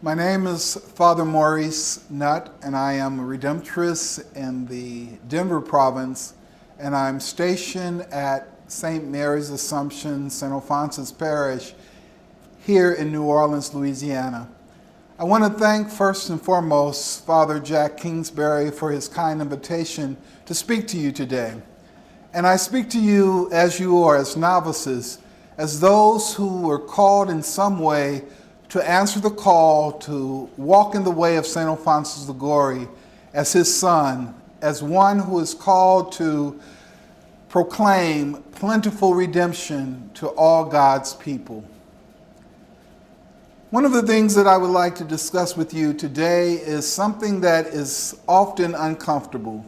My name is Father Maurice Nutt, and I am a Redemptorist in the Denver province, and I'm stationed at St. Mary's Assumption, St. Alphonsus Parish here in New Orleans, Louisiana. I want to thank first and foremost Father Jack Kingsbury for his kind invitation to speak to you today. And I speak to you as you are, as novices, as those who were called in some way to answer the call to walk in the way of St. Alphonsus Liguori as his son, as one who is called to proclaim plentiful redemption to all God's people. One of the things that I would like to discuss with you today is something that is often uncomfortable,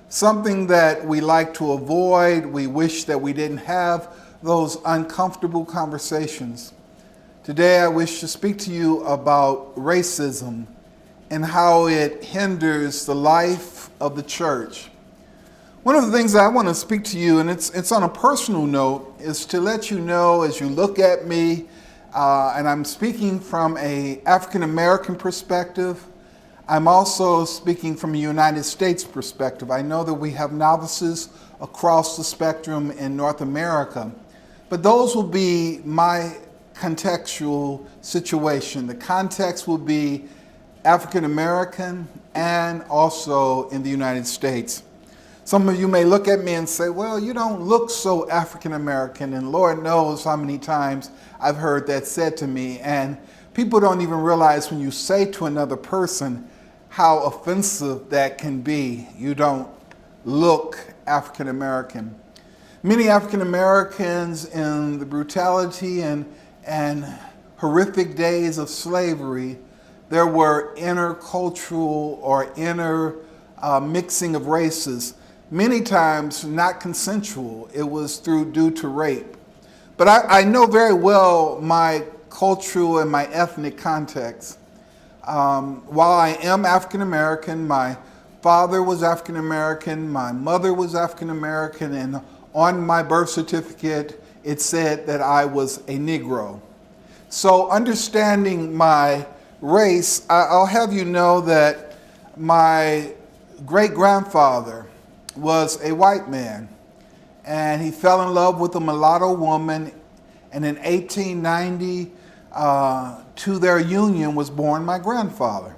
something that we like to avoid. We wish that we didn't have those uncomfortable conversations. Today I wish to speak to you about racism and how it hinders the life of the church. One of the things that I want to speak to you, and it's on a personal note, is to let you know as you look at me, and I'm speaking from an African American perspective. I'm also speaking from a United States perspective. I know that we have novices across the spectrum in North America, but those will be my contextual situation. The context will be African American and also in the United States. Some of you may look at me and say, well, you don't look so African American, and Lord knows how many times I've heard that said to me. And people don't even realize when you say to another person how offensive that can be. You don't look African American. Many African Americans in the brutality and horrific days of slavery, there were intercultural or inner mixing of races, many times not consensual. It was due to rape. But I know very well my cultural and my ethnic context. While I am African American, my father was African American, my mother was African American, and on my birth certificate it said that I was a Negro. So understanding my race, I'll have you know that my great-grandfather was a white man, and he fell in love with a mulatto woman, and in 1890, to their union was born my grandfather.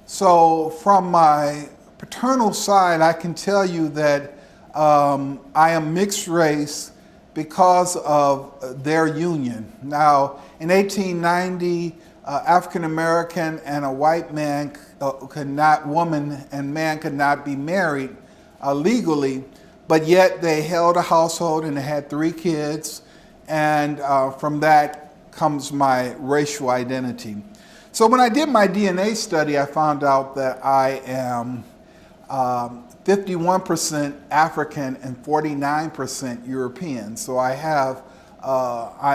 So from my paternal side, I can tell you that I am mixed race because of their union. Now, in 1890, African American and a white man woman and man could not be married legally, but yet they held a household and they had 3 kids, and from that comes my racial identity. So when I did my DNA study, I found out that I am 51% African and 49% European. So I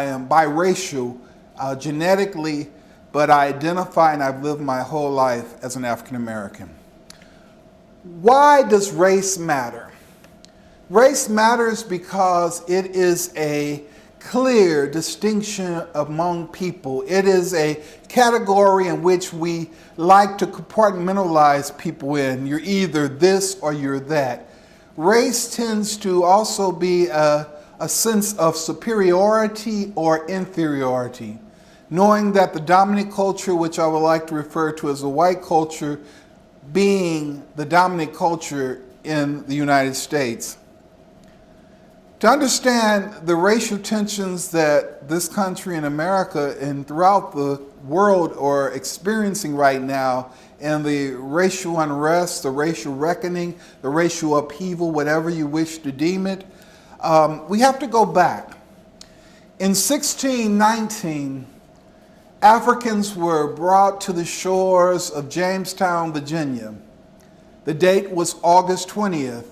am biracial genetically, but I identify and I've lived my whole life as an African American. Why does race matter? Race matters because it is a clear distinction among people. It is a category in which we like to compartmentalize people in. You're either this or you're that. Race tends to also be a sense of superiority or inferiority, knowing that the dominant culture, which I would like to refer to as the white culture, being the dominant culture in the United States. To understand the racial tensions that this country and America and throughout the world are experiencing right now, and the racial unrest, the racial reckoning, the racial upheaval, whatever you wish to deem it, we have to go back. In 1619, Africans were brought to the shores of Jamestown, Virginia. The date was August 20th,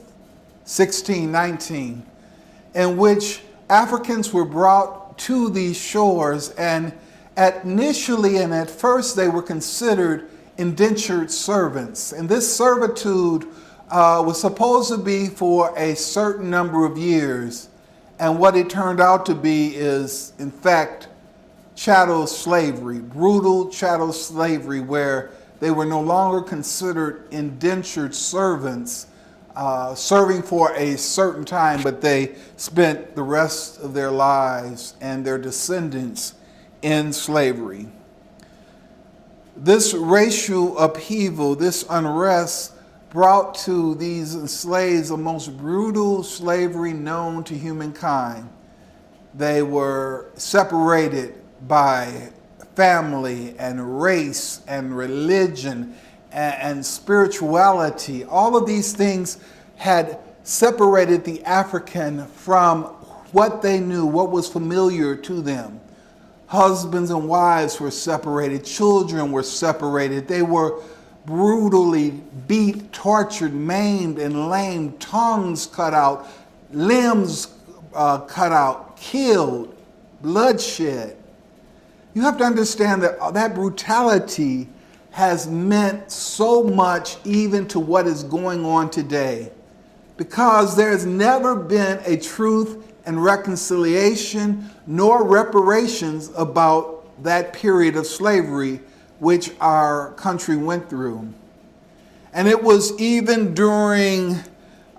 1619. In which Africans were brought to these shores, and initially and at first they were considered indentured servants. And this servitude was supposed to be for a certain number of years. And what it turned out to be is, in fact, chattel slavery, brutal chattel slavery, where they were no longer considered indentured servants, serving for a certain time, but they spent the rest of their lives and their descendants in slavery. This racial upheaval, this unrest, brought to these enslaved the most brutal slavery known to humankind. They were separated by family and race and religion and spirituality. All of these things had separated the African from what they knew, what was familiar to them. Husbands and wives were separated. Children were separated. They were brutally beat, tortured, maimed, and lamed, tongues cut out, limbs cut out, killed, bloodshed. You have to understand that that brutality has meant so much even to what is going on today, because there has never been a truth and reconciliation nor reparations about that period of slavery which our country went through. And it was even during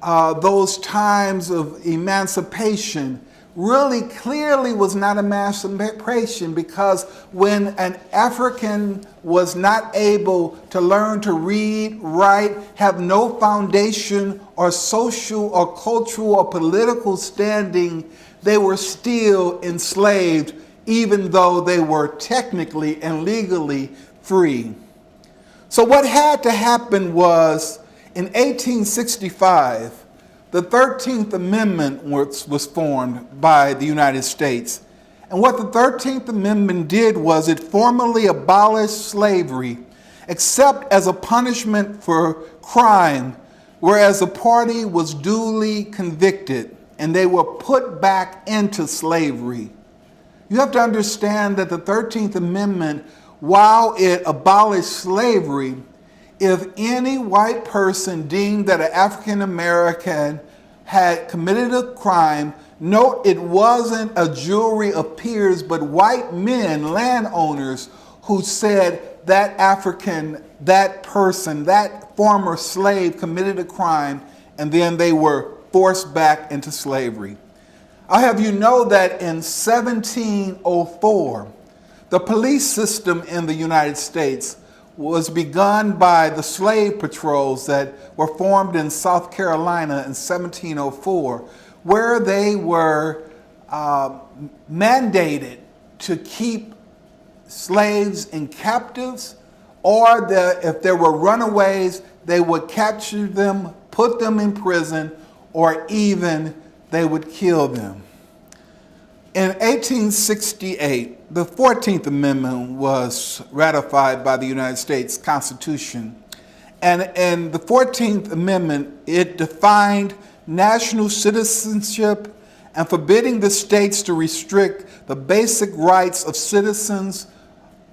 those times of emancipation really clearly was not emancipation, because when an African was not able to learn to read, write, have no foundation or social or cultural or political standing, they were still enslaved, even though they were technically and legally free. So what had to happen was, in 1865, the 13th Amendment was formed by the United States. And what the 13th Amendment did was it formally abolished slavery, except as a punishment for crime, whereas the party was duly convicted and they were put back into slavery. You have to understand that the 13th Amendment, while it abolished slavery, if any white person deemed that an African American had committed a crime, note it wasn't a jury of peers, but white men, landowners, who said that African, that person, that former slave committed a crime, and then they were forced back into slavery. I'll have you know that in 1704, the police system in the United States was begun by the slave patrols that were formed in South Carolina in 1704, where they were mandated to keep slaves and captives, or if there were runaways, they would capture them, put them in prison, or even they would kill them. In 1868, the 14th Amendment was ratified by the United States Constitution. And in the 14th Amendment, it defined national citizenship and forbidding the states to restrict the basic rights of citizens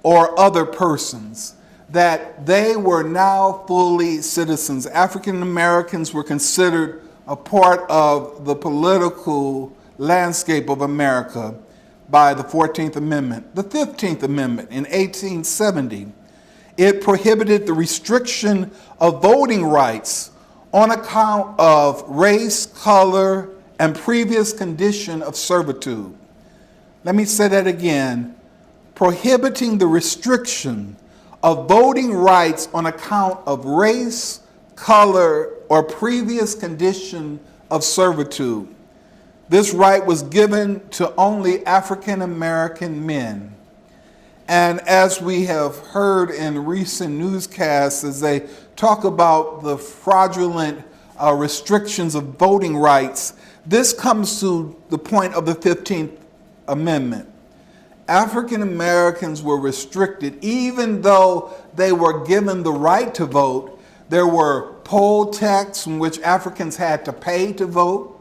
or other persons, that they were now fully citizens. African Americans were considered a part of the political landscape of America by the 14th Amendment. The 15th Amendment in 1870, it prohibited the restriction of voting rights on account of race, color, and previous condition of servitude. Let me say that again. Prohibiting the restriction of voting rights on account of race, color, or previous condition of servitude. This right was given to only African American men. And as we have heard in recent newscasts, as they talk about the fraudulent restrictions of voting rights, this comes to the point of the 15th Amendment. African Americans were restricted, even though they were given the right to vote. There were poll tax in which Africans had to pay to vote.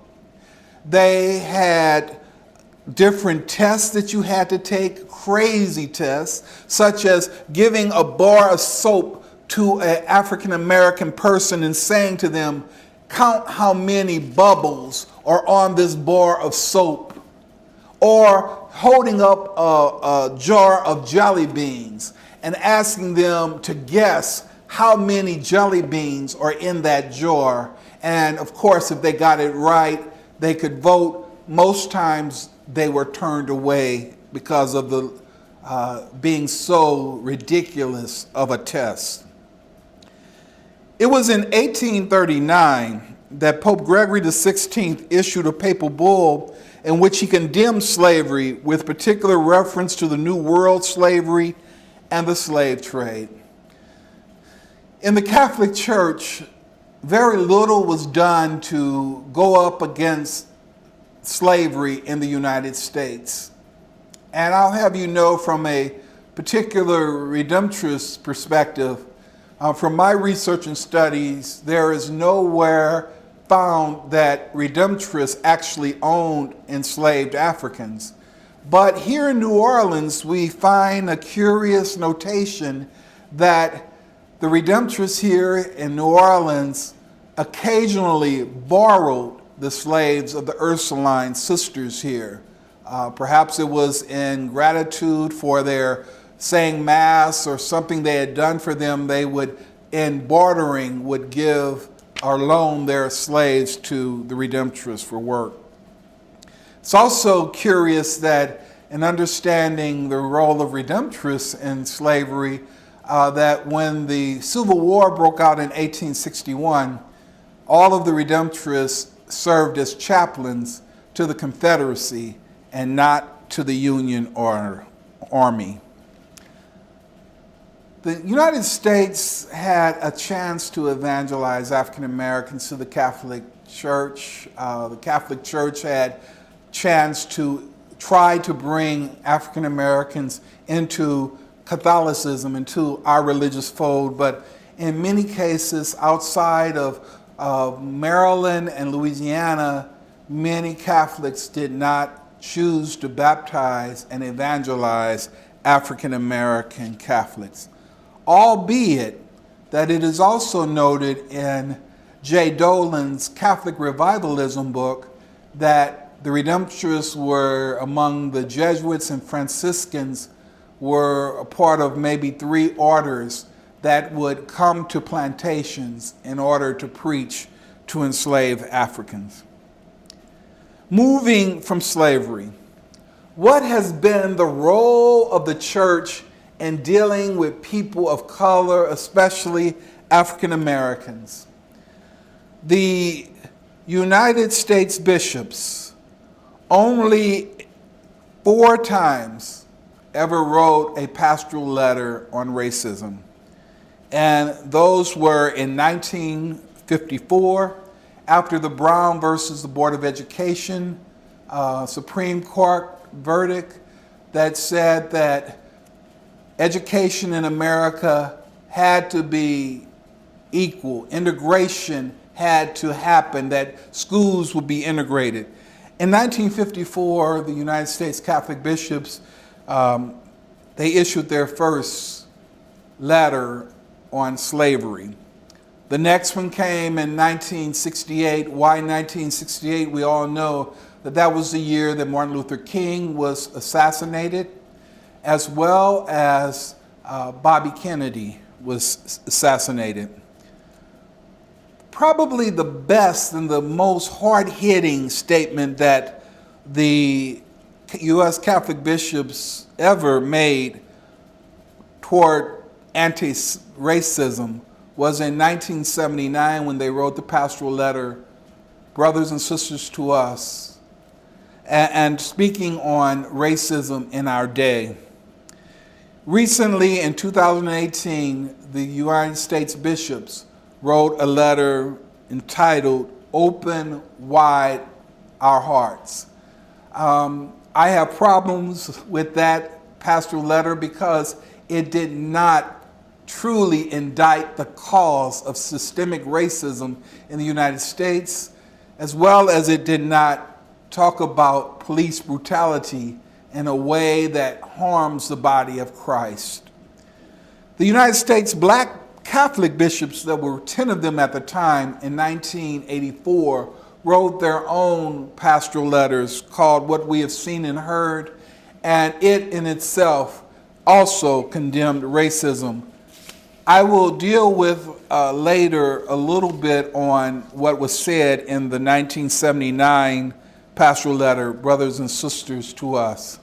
They had different tests that you had to take, crazy tests, such as giving a bar of soap to an African American person and saying to them, count how many bubbles are on this bar of soap. or holding up a jar of jelly beans and asking them to guess how many jelly beans are in that jar. And of course, if they got it right, they could vote. Most times they were turned away because of the being so ridiculous of a test. It was in 1839 that Pope Gregory XVI issued a papal bull in which he condemned slavery with particular reference to the New World slavery and the slave trade. In the Catholic Church, very little was done to go up against slavery in the United States. And I'll have you know, from a particular Redemptorist perspective, from my research and studies, there is nowhere found that Redemptorists actually owned enslaved Africans. But here in New Orleans, we find a curious notation that the Redemptorists here in New Orleans occasionally borrowed the slaves of the Ursuline sisters here. Perhaps it was in gratitude for their saying Mass or something they had done for them. They would, in bartering, would give or loan their slaves to the Redemptorists for work. It's also curious that in understanding the role of Redemptorists in slavery, that when the Civil War broke out in 1861, all of the Redemptorists served as chaplains to the Confederacy and not to the Union or Army. The United States had a chance to evangelize African Americans to the Catholic Church. The Catholic Church had chance to try to bring African Americans into Catholicism, into our religious fold, but in many cases outside of Maryland and Louisiana, many Catholics did not choose to baptize and evangelize African American Catholics, albeit that it is also noted in J. Dolan's Catholic Revivalism book that the Redemptorists were among the Jesuits and Franciscans, were a part of maybe 3 orders that would come to plantations in order to preach to enslaved Africans. Moving from slavery, what has been the role of the church in dealing with people of color, especially African Americans? The United States bishops only 4 times ever wrote a pastoral letter on racism. And those were in 1954, after the Brown versus the Board of Education Supreme Court verdict that said that education in America had to be equal, integration had to happen, that schools would be integrated. In 1954, the United States Catholic bishops, they issued their first letter on slavery. The next one came in 1968. Why 1968? We all know that that was the year that Martin Luther King was assassinated, as well as Bobby Kennedy was assassinated. Probably the best and the most hard-hitting statement that the U.S. Catholic bishops ever made toward anti-racism was in 1979 when they wrote the pastoral letter, Brothers and Sisters to Us, and speaking on racism in our day. Recently, in 2018, the United States bishops wrote a letter entitled, Open Wide Our Hearts. I have problems with that pastoral letter because it did not truly indict the cause of systemic racism in the United States, as well as it did not talk about police brutality in a way that harms the body of Christ. The United States Black Catholic bishops, there were 10 of them at the time in 1984, wrote their own pastoral letters called What We Have Seen and Heard, and it in itself also condemned racism. I will deal with later a little bit on what was said in the 1979 pastoral letter, Brothers and Sisters to Us.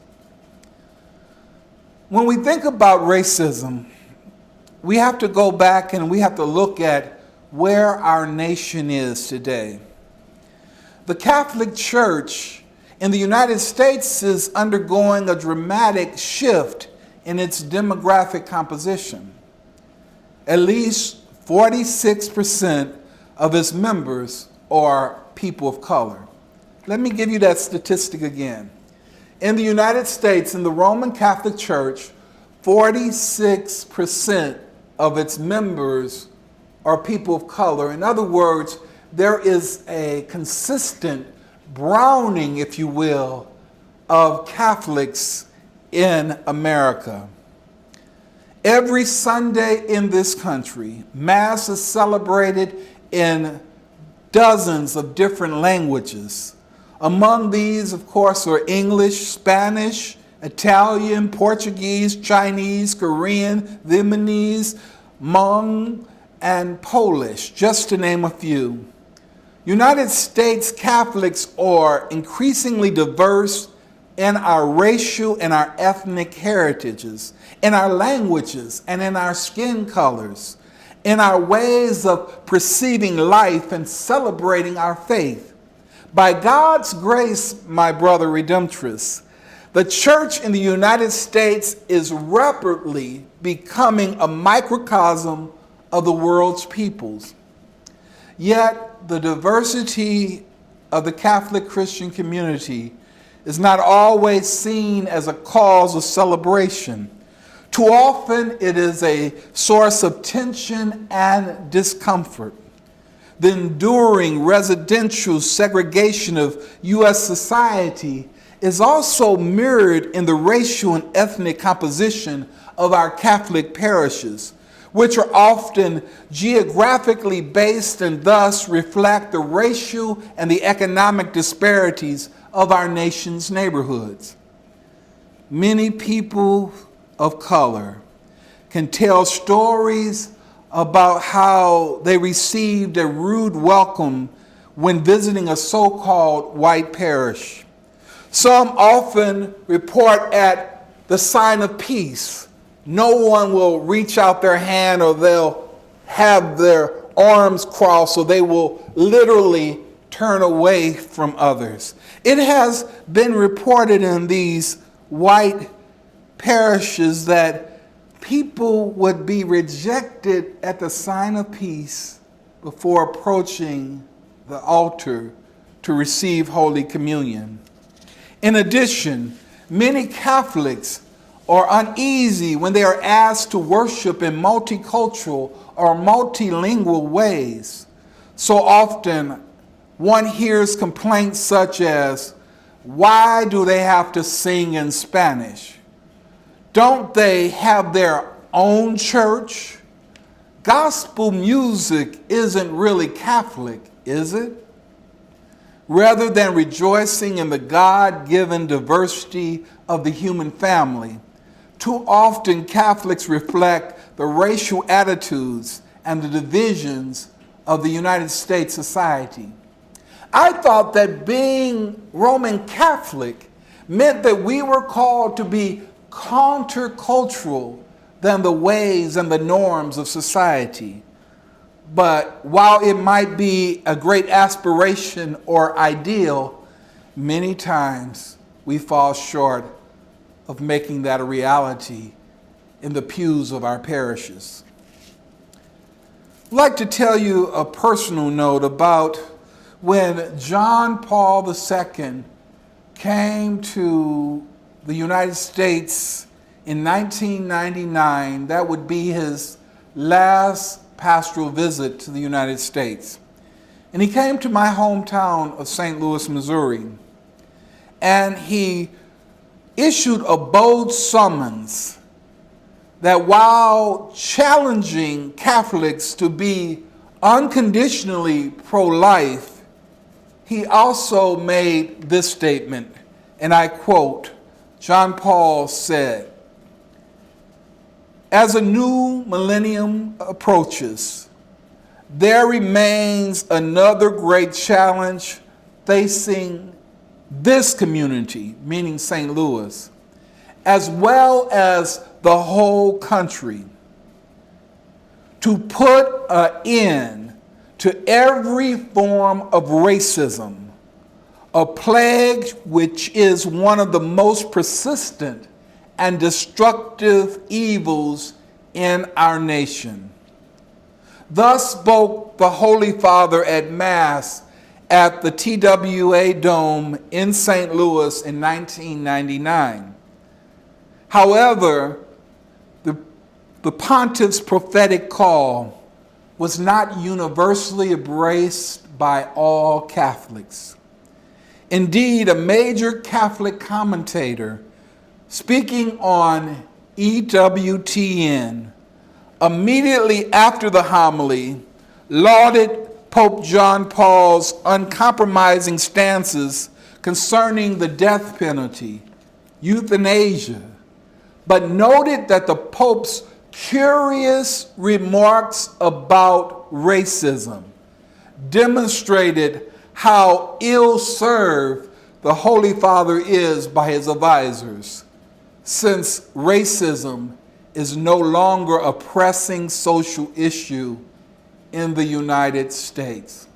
When we think about racism, we have to go back and we have to look at where our nation is today. The Catholic Church in the United States is undergoing a dramatic shift in its demographic composition. At least 46% of its members are people of color. Let me give you that statistic again. In the United States, in the Roman Catholic Church, 46% of its members are people of color. In other words, there is a consistent browning, if you will, of Catholics in America. Every Sunday in this country, Mass is celebrated in dozens of different languages. Among these, of course, are English, Spanish, Italian, Portuguese, Chinese, Korean, Vietnamese, Hmong, and Polish, just to name a few. United States Catholics are increasingly diverse in our racial and our ethnic heritages, in our languages and in our skin colors, in our ways of perceiving life and celebrating our faith. By God's grace, my brother Redemptorist, the church in the United States is rapidly becoming a microcosm of the world's peoples. Yet the diversity of the Catholic Christian community is not always seen as a cause of celebration. Too often it is a source of tension and discomfort. The enduring residential segregation of U.S. society is also mirrored in the racial and ethnic composition of our Catholic parishes, which are often geographically based and thus reflect the racial and the economic disparities of our nation's neighborhoods. Many people of color can tell stories about how they received a rude welcome when visiting a so-called white parish. Some often report at the sign of peace. No one will reach out their hand or they'll have their arms crossed, so they will literally turn away from others. It has been reported in these white parishes that people would be rejected at the sign of peace before approaching the altar to receive Holy Communion. In addition, many Catholics are uneasy when they are asked to worship in multicultural or multilingual ways. So often, one hears complaints such as, why do they have to sing in Spanish? Don't they have their own church? Gospel music isn't really Catholic, is it? Rather than rejoicing in the God-given diversity of the human family, too often Catholics reflect the racial attitudes and the divisions of the United States society. I thought that being Roman Catholic meant that we were called to be countercultural than the ways and the norms of society. But while it might be a great aspiration or ideal, many times we fall short of making that a reality in the pews of our parishes. I'd like to tell you a personal note about when John Paul II came to the United States in 1999. That would be his last pastoral visit to the United States. And he came to my hometown of St. Louis, Missouri, and he issued a bold summons that while challenging Catholics to be unconditionally pro-life, he also made this statement, and I quote, John Paul said, "As a new millennium approaches, there remains another great challenge facing this community," meaning St. Louis, "as well as the whole country, to put an end to every form of racism, a plague which is one of the most persistent and destructive evils in our nation." Thus spoke the Holy Father at Mass at the TWA Dome in St. Louis in 1999. However, the pontiff's prophetic call was not universally embraced by all Catholics. Indeed, a major Catholic commentator speaking on EWTN immediately after the homily lauded Pope John Paul's uncompromising stances concerning the death penalty, euthanasia, but noted that the Pope's curious remarks about racism demonstrated how ill-served the Holy Father is by his advisors, since racism is no longer a pressing social issue in the United States.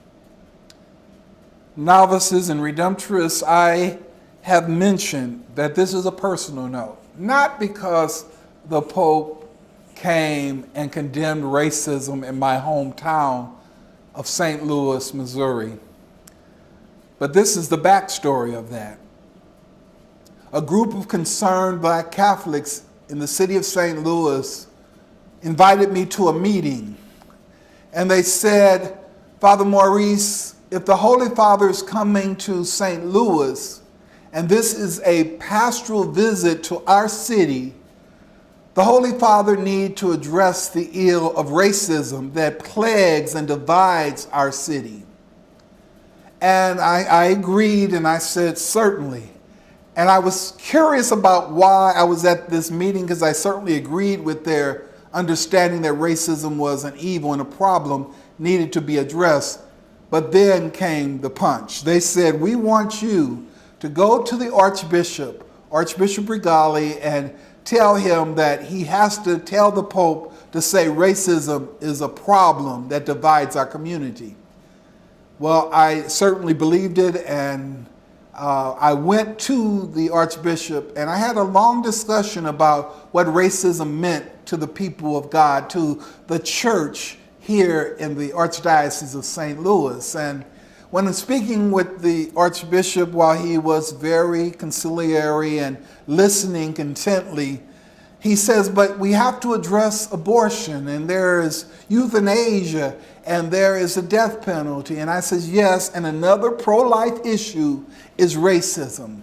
Novices and Redemptorists, I have mentioned that this is a personal note, not because the Pope came and condemned racism in my hometown of St. Louis, Missouri. But this is the backstory of that. A group of concerned Black Catholics in the city of St. Louis invited me to a meeting. And they said, "Father Maurice, if the Holy Father is coming to St. Louis, and this is a pastoral visit to our city, the Holy Father needs to address the ill of racism that plagues and divides our city." And I agreed, and I said, certainly. And I was curious about why I was at this meeting, because I certainly agreed with their understanding that racism was an evil and a problem needed to be addressed. But then came the punch. They said, "We want you to go to the Archbishop Regali, and tell him that he has to tell the Pope to say racism is a problem that divides our community." Well, I certainly believed it, and I went to the Archbishop, and I had a long discussion about what racism meant to the people of God, to the church here in the Archdiocese of St. Louis. And when I'm speaking with the Archbishop, while he was very conciliatory and listening intently, he says, "But we have to address abortion, and there is euthanasia, and there is a death penalty." And I says, "Yes, and another pro-life issue is racism."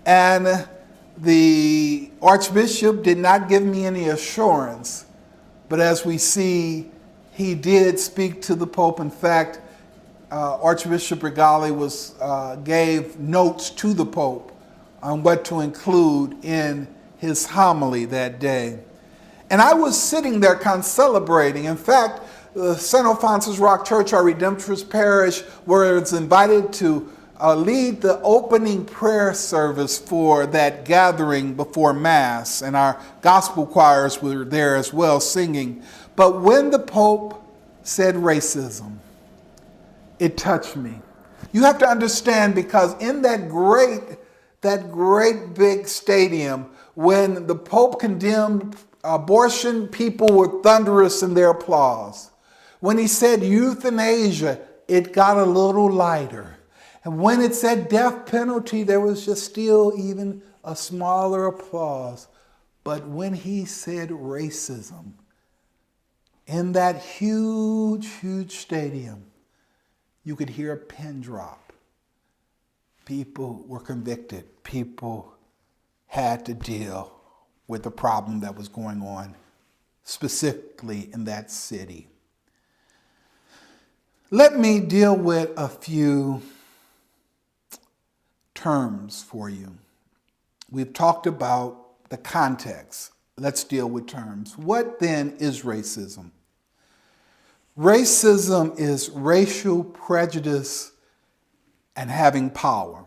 And the Archbishop did not give me any assurance, but as we see, he did speak to the Pope. In fact, Archbishop Regali gave notes to the Pope on what to include in his homily that day. And I was sitting there celebrating. In fact, the St. Alphonsus Rock Church, our Redemptorist parish, was invited to lead the opening prayer service for that gathering before Mass, and our gospel choirs were there as well singing. But when the Pope said racism, it touched me. You have to understand, because in that great big stadium, when the Pope condemned abortion, people were thunderous in their applause. When he said euthanasia, it got a little lighter. And when it said death penalty, there was just still even a smaller applause. But when he said racism, in that huge stadium, you could hear a pin drop. People were convicted. People had to deal with the problem that was going on, specifically in that city. Let me deal with a few terms for you. We've talked about the context. Let's deal with terms. What then is racism? Racism is racial prejudice and having power.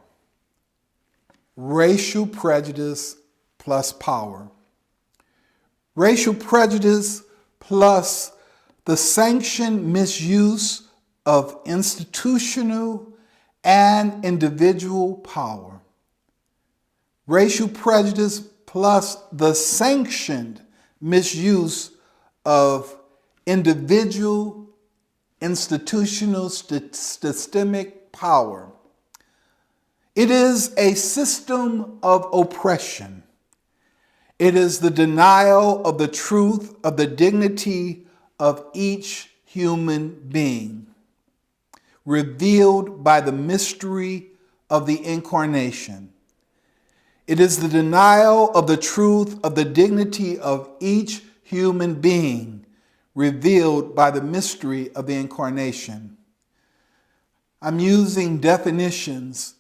Racial prejudice plus power. Racial prejudice plus the sanctioned misuse of institutional and individual power. Racial prejudice plus the sanctioned misuse of individual, institutional, systemic power. It is a system of oppression. It is the denial of the truth of the dignity of each human being, revealed by the mystery of the incarnation. It is the denial of the truth of the dignity of each human being, revealed by the mystery of the incarnation. I'm using definitions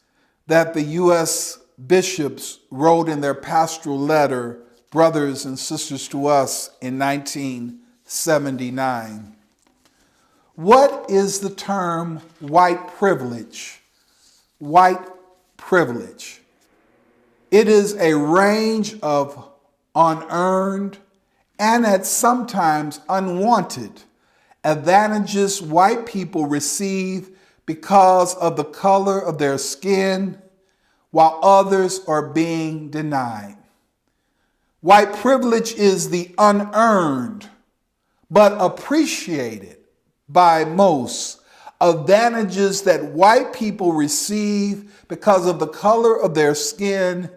that the U.S. bishops wrote in their pastoral letter, Brothers and Sisters to Us, in 1979. What is the term white privilege? White privilege. It is a range of unearned and at sometimes unwanted advantages white people receive because of the color of their skin, while others are being denied. White privilege is the unearned but appreciated by most advantages that white people receive because of the color of their skin,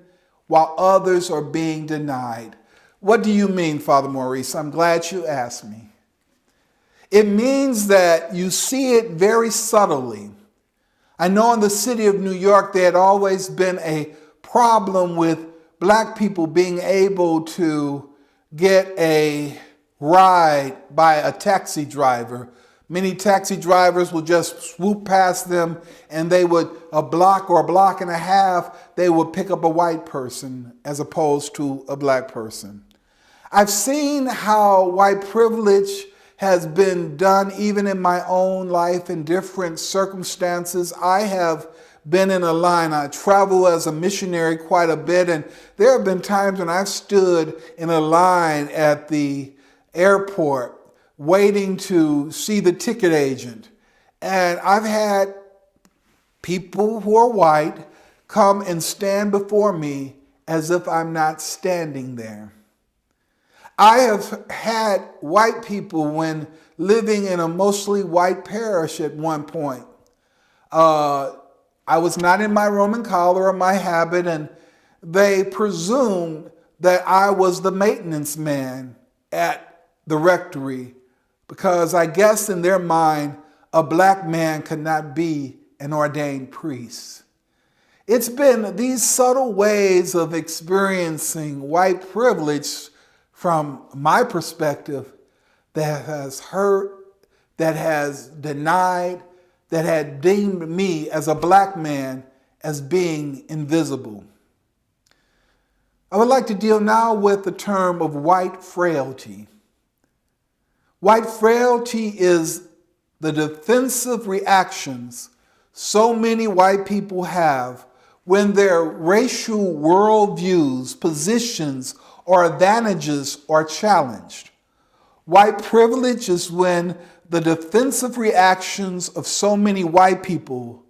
while others are being denied. What do you mean, Father Maurice? I'm glad you asked me. It means that you see it very subtly. I know in the city of New York, there had always been a problem with black people being able to get a ride by a taxi driver. Many taxi drivers would just swoop past them, and they would, a block or a block and a half, they would pick up a white person as opposed to a black person. I've seen how white privilege has been done even in my own life in different circumstances. I have been in a line. I travel as a missionary quite a bit, and there have been times when I've stood in a line at the airport waiting to see the ticket agent. And I've had people who are white come and stand before me as if I'm not standing there. I have had white people, when living in a mostly white parish at one point, I was not in my Roman collar or my habit, and they presumed that I was the maintenance man at the rectory, because I guess in their mind, a black man could not be an ordained priest. It's been these subtle ways of experiencing white privilege from my perspective that has hurt, that has denied, that had deemed me as a black man as being invisible. I would like to deal now with the term of white frailty. White frailty is the defensive reactions so many white people have when their racial worldviews, positions, or advantages are challenged. White privilege is when the defensive reactions of so many white people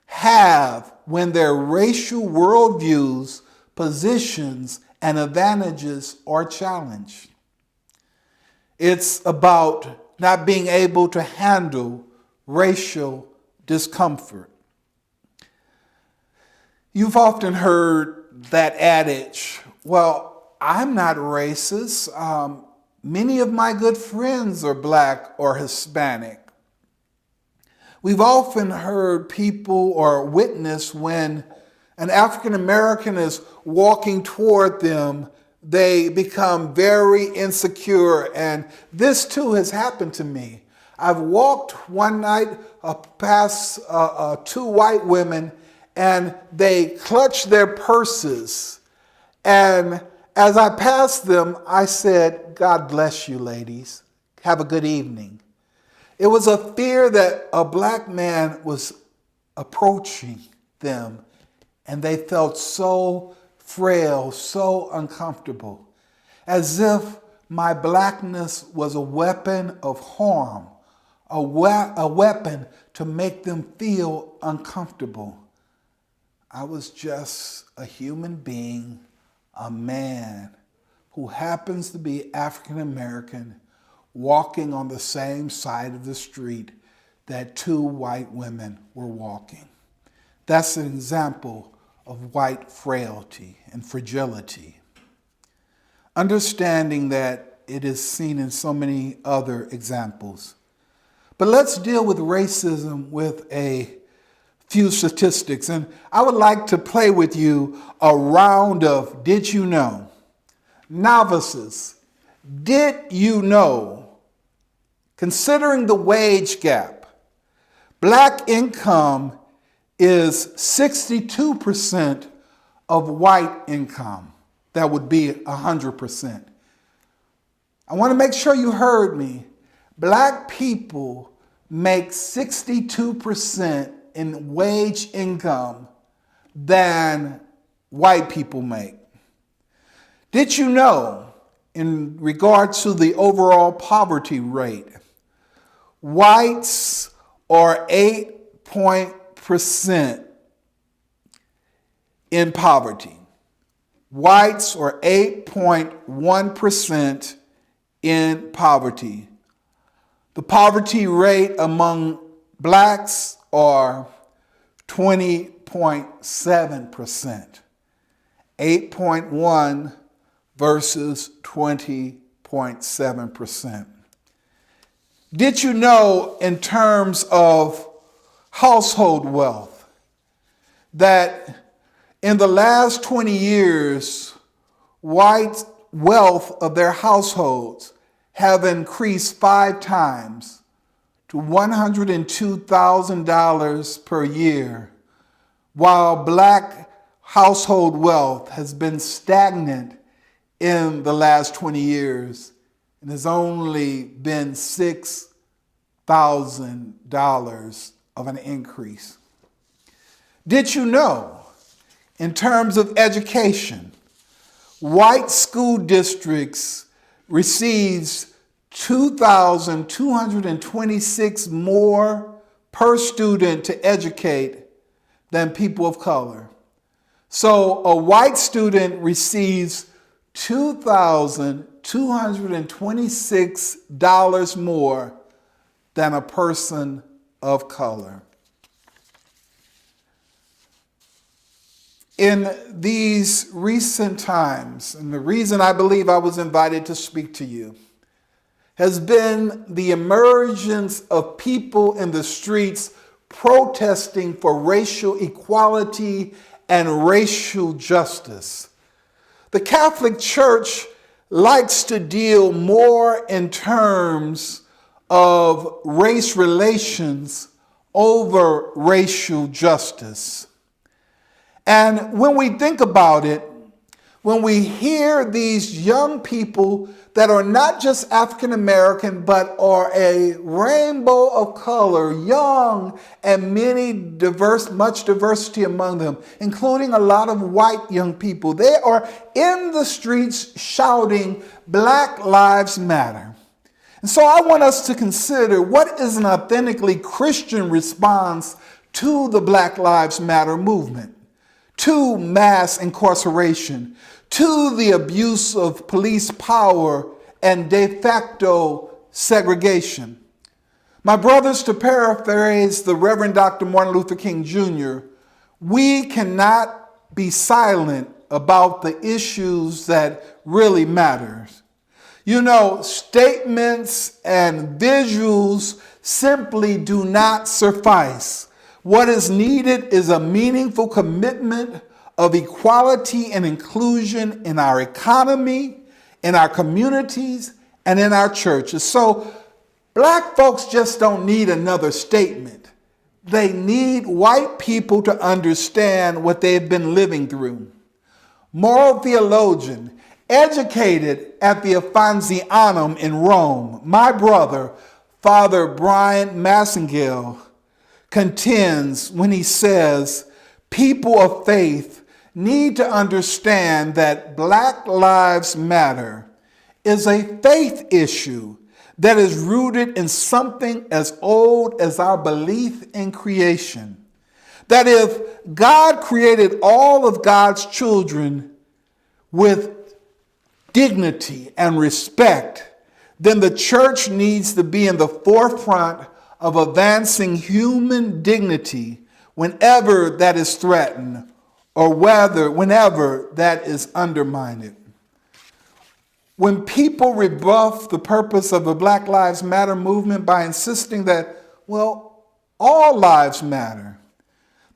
have when their racial worldviews, positions, and advantages are challenged. It's about not being able to handle racial discomfort. You've often heard that adage, well, I'm not racist. Many of my good friends are black or Hispanic. We've often heard people or witnessed when an African American is walking toward them, they become very insecure. And this too has happened to me. I've walked one night past two white women, and they clutched their purses. And as I passed them, I said, "God bless you, ladies. Have a good evening." It was a fear that a black man was approaching them, and they felt so frail, so uncomfortable, as if my blackness was a weapon of harm, a weapon to make them feel uncomfortable. I was just a human being, a man who happens to be African American, walking on the same side of the street that two white women were walking. That's an example of white frailty and fragility. Understanding that it is seen in so many other examples. But let's deal with racism with a few statistics. And I would like to play with you a round of Did You Know? Novices, did you know, considering the wage gap, black income is 62% of white income. That would be 100%. I want to make sure you heard me. Black people make 62% in wage income than white people make. Did you know, in regard to the overall poverty rate, whites are 8% in poverty. Whites are 8.1% in poverty. The poverty rate among blacks are 20.7%. 8.1 versus 20.7%. Did you know, in terms of household wealth, that in the last 20 years, white wealth of their households have increased 5 times to $102,000 per year, while black household wealth has been stagnant in the last 20 years and has only been $6,000 of an increase. Did you know, in terms of education, white school districts receives $2,226 more per student to educate than people of color? So a white student receives $2,226 more than a person of color. In these recent times, and the reason I believe I was invited to speak to you, has been the emergence of people in the streets protesting for racial equality and racial justice. The Catholic Church likes to deal more in terms of race relations over racial justice. And when we think about it, when we hear these young people that are not just African American, but are a rainbow of color, young and much diversity among them, including a lot of white young people, they are in the streets shouting, "Black Lives Matter." And so I want us to consider what is an authentically Christian response to the Black Lives Matter movement, to mass incarceration, to the abuse of police power and de facto segregation. My brothers, to paraphrase the Reverend Dr. Martin Luther King Jr., we cannot be silent about the issues that really matter. You know, statements and visuals simply do not suffice. What is needed is a meaningful commitment of equality and inclusion in our economy, in our communities, and in our churches. So black folks just don't need another statement. they need white people to understand what they've been living through. Moral theologian, educated at the Affonsianum in Rome, my brother, Father Brian Massengale, contends when he says people of faith need to understand that Black Lives Matter is a faith issue that is rooted in something as old as our belief in creation. That if God created all of God's children with dignity and respect, then the church needs to be in the forefront of advancing human dignity whenever that is threatened or whenever that is undermined. When people rebuff the purpose of the Black Lives Matter movement by insisting that, well, all lives matter,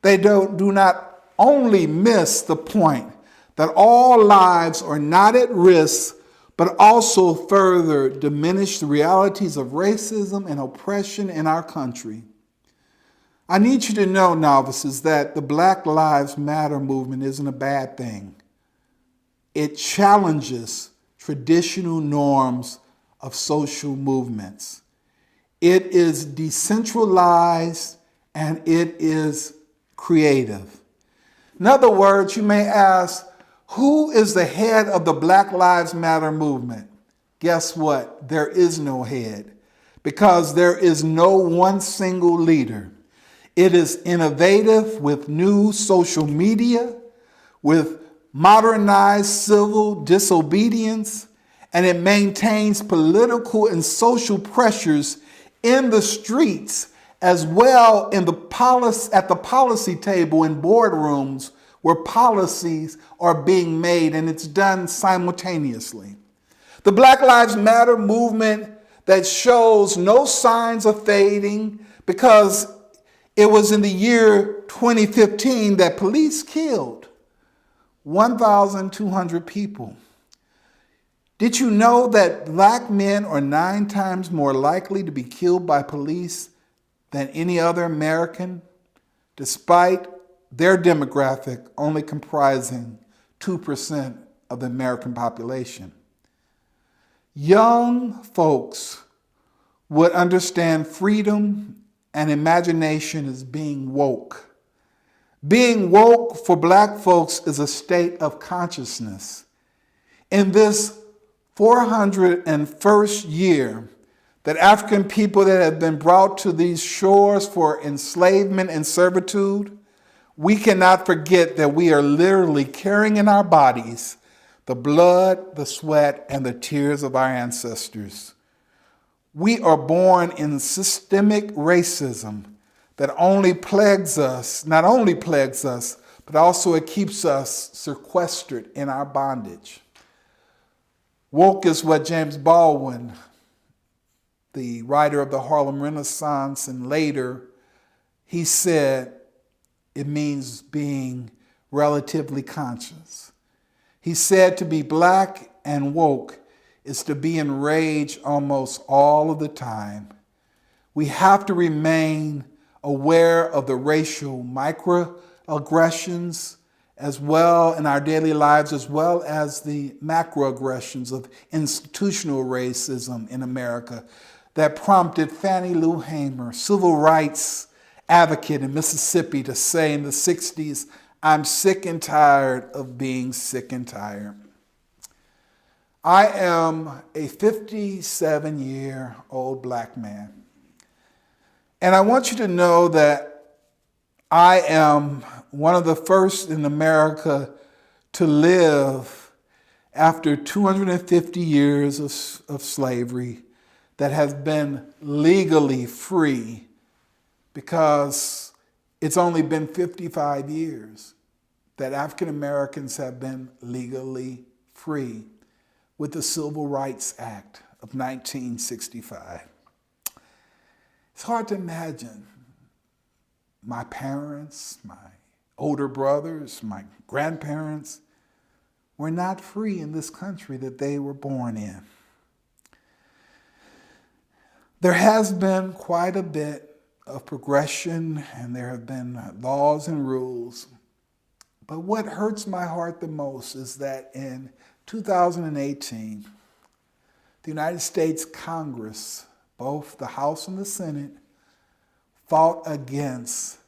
they do not only miss the point that all lives are not at risk, but also further diminish the realities of racism and oppression in our country. I need you to know, novices, that the Black Lives Matter movement isn't a bad thing. It challenges traditional norms of social movements. It is decentralized and it is creative. In other words, you may ask, who is the head of the Black Lives Matter movement? Guess what? There is no head, because there is no one single leader. It is innovative with new social media, with modernized civil disobedience, and it maintains political and social pressures in the streets as well at the policy table in boardrooms where policies are being made, and it's done simultaneously. The Black Lives Matter movement that shows no signs of fading, because it was in the year 2015 that police killed 1,200 people. Did you know that Black men are 9 times more likely to be killed by police than any other American, despite their demographic only comprising 2% of the American population? Young folks would understand freedom and imagination as being woke. Being woke for Black folks is a state of consciousness. In this 401st year that African people that have been brought to these shores for enslavement and servitude, we cannot forget that we are literally carrying in our bodies the blood, the sweat, and the tears of our ancestors. We are born in systemic racism that not only plagues us, but also it keeps us sequestered in our bondage. Woke is what James Baldwin, the writer of the Harlem Renaissance, and later, he said it means being relatively conscious. He said to be Black and woke is to be enraged almost all of the time. We have to remain aware of the racial microaggressions as well in our daily lives, as well as the macroaggressions of institutional racism in America that prompted Fannie Lou Hamer, civil rights advocate in Mississippi, to say in the 60s, "I'm sick and tired of being sick and tired." I am a 57-year-old Black man. And I want you to know that I am one of the first in America to live after 250 years of slavery that has been legally free, because it's only been 55 years that African Americans have been legally free with the Civil Rights Act of 1965. It's hard to imagine my parents, my older brothers, my grandparents were not free in this country that they were born in. There has been quite a bit of progression, and there have been laws and rules. But what hurts my heart the most is that in 2018, the United States Congress, both the House and the Senate, fought against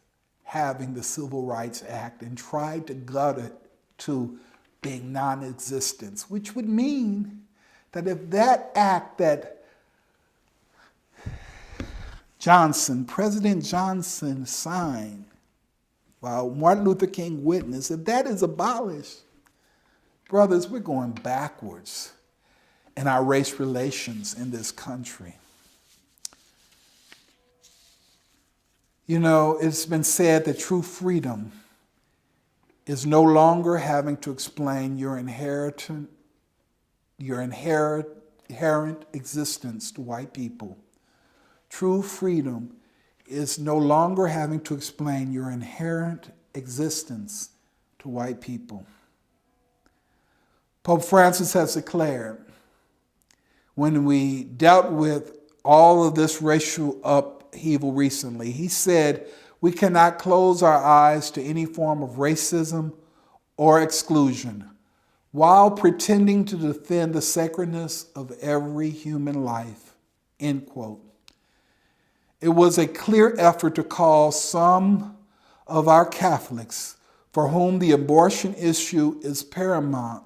having the Civil Rights Act and tried to gut it to being non-existent, which would mean that if that act that President Johnson signed while Martin Luther King witnessed, if that is abolished, brothers, we're going backwards in our race relations in this country. You know, it's been said that true freedom is no longer having to explain your inherent existence to white people. True freedom is no longer having to explain your inherent existence to white people. Pope Francis has declared, when we dealt with all of this racial upheaval recently, he said, we cannot close our eyes to any form of racism or exclusion while pretending to defend the sacredness of every human life, end quote. It was a clear effort to call some of our Catholics, for whom the abortion issue is paramount,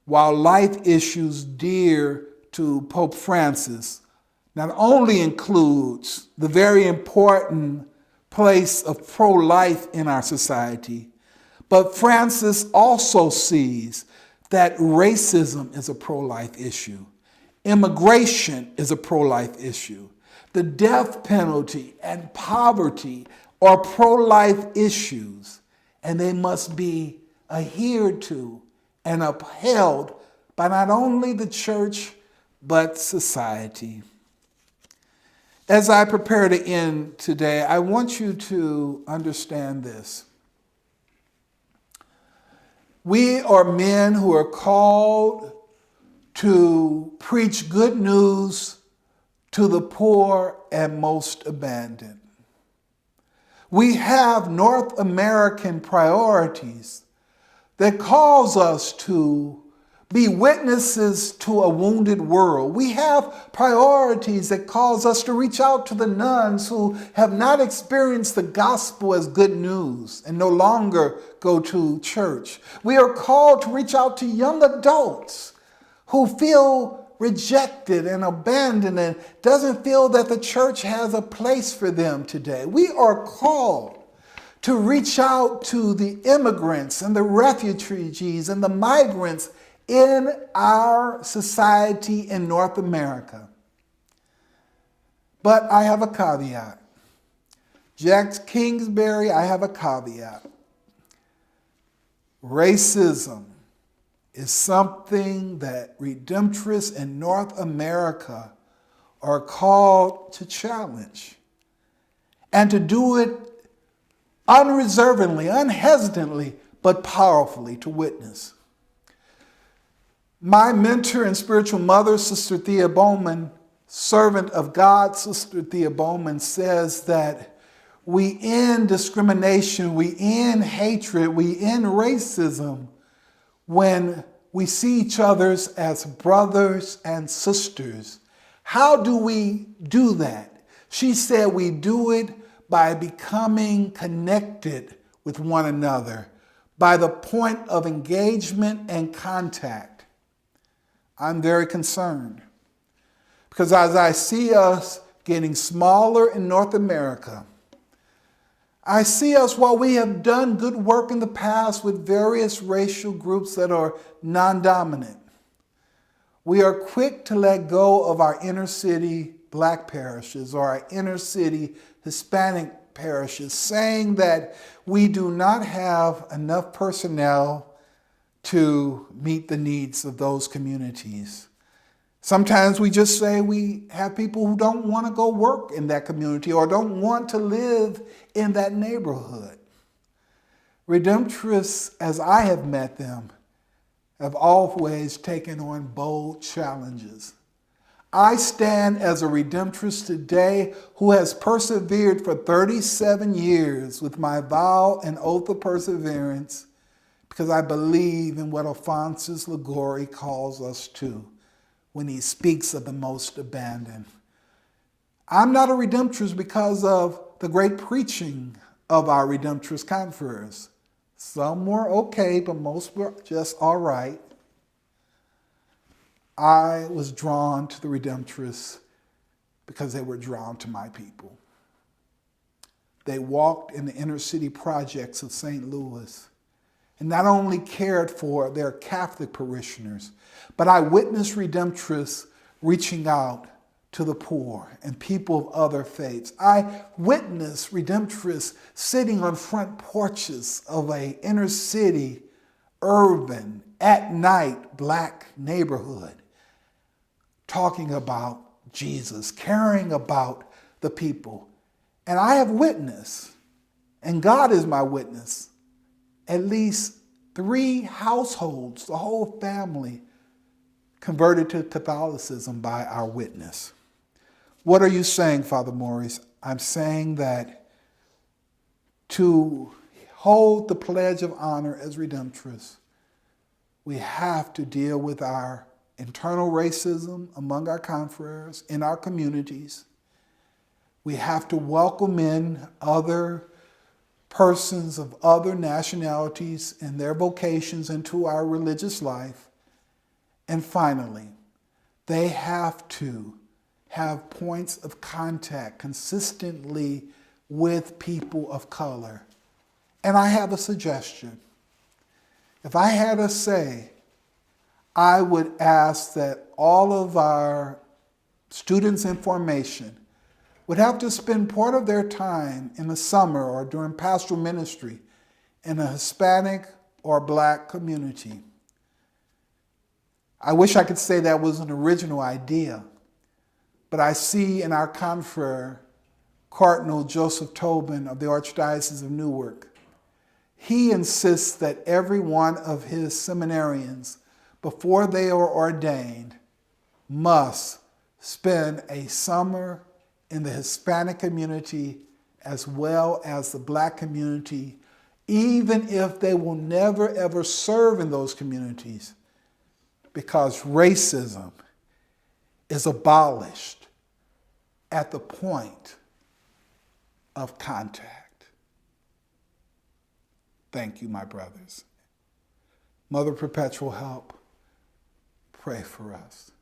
while life issues dear to Pope Francis not only includes the very important place of pro-life in our society, but Francis also sees that racism is a pro-life issue. Immigration is a pro-life issue. The death penalty and poverty are pro-life issues, and they must be adhered to and upheld by not only the church, but society. As I prepare to end today, I want you to understand this. We are men who are called to preach good news to the poor and most abandoned. We have North American priorities that cause us to be witnesses to a wounded world. We have priorities that cause us to reach out to the nuns who have not experienced the gospel as good news and no longer go to church. We are called to reach out to young adults who feel rejected and abandoned and doesn't feel that the church has a place for them today. We are called to reach out to the immigrants and the refugees and the migrants in our society in North America. But I have a caveat. Jack Kingsbury, I have a caveat. Racism is something that Redemptorists in North America are called to challenge and to do it unreservedly, unhesitantly, but powerfully to witness. My mentor and spiritual mother, Sister Thea Bowman, servant of God, Sister Thea Bowman, says that we end discrimination, we end hatred, we end racism when we see each other as brothers and sisters. How do we do that? She said we do it by becoming connected with one another, by the point of engagement and contact. I'm very concerned because as I see us getting smaller in North America, I see us, while we have done good work in the past with various racial groups that are non-dominant, we are quick to let go of our inner city black parishes or our inner city Hispanic parishes, saying that we do not have enough personnel to meet the needs of those communities. Sometimes we just say we have people who don't want to go work in that community or don't want to live in that neighborhood. Redemptorists, as I have met them, have always taken on bold challenges. I stand as a Redemptorist today who has persevered for 37 years with my vow and oath of perseverance because I believe in what Alphonsus Liguori calls us to when he speaks of the most abandoned. I'm not a Redemptorist because of the great preaching of our Redemptorist conference. Some were okay, but most were just all right. I was drawn to the Redemptorists because they were drawn to my people. They walked in the inner city projects of St. Louis and not only cared for their Catholic parishioners, but I witnessed Redemptorists reaching out to the poor and people of other faiths. I witnessed Redemptorists sitting on front porches of an inner city, urban, at night, black neighborhood, talking about Jesus, caring about the people. And I have witnessed, and God is my witness, at least 3 households, the whole family, converted to Catholicism by our witness. What are you saying, Father Maurice? I'm saying that to hold the pledge of honor as Redemptorists, we have to deal with our internal racism among our confreres, in our communities. We have to welcome in other persons of other nationalities and their vocations into our religious life. And finally, they have to have points of contact consistently with people of color. And I have a suggestion. If I had a say, I would ask that all of our students in formation would have to spend part of their time in the summer or during pastoral ministry in a Hispanic or Black community. I wish I could say that was an original idea, but I see in our confrere, Cardinal Joseph Tobin of the Archdiocese of Newark, he insists that every one of his seminarians, before they are ordained, must spend a summer in the Hispanic community as well as the Black community, even if they will never ever serve in those communities, because racism is abolished at the point of contact. Thank you, my brothers. Mother Perpetual Help, pray for us.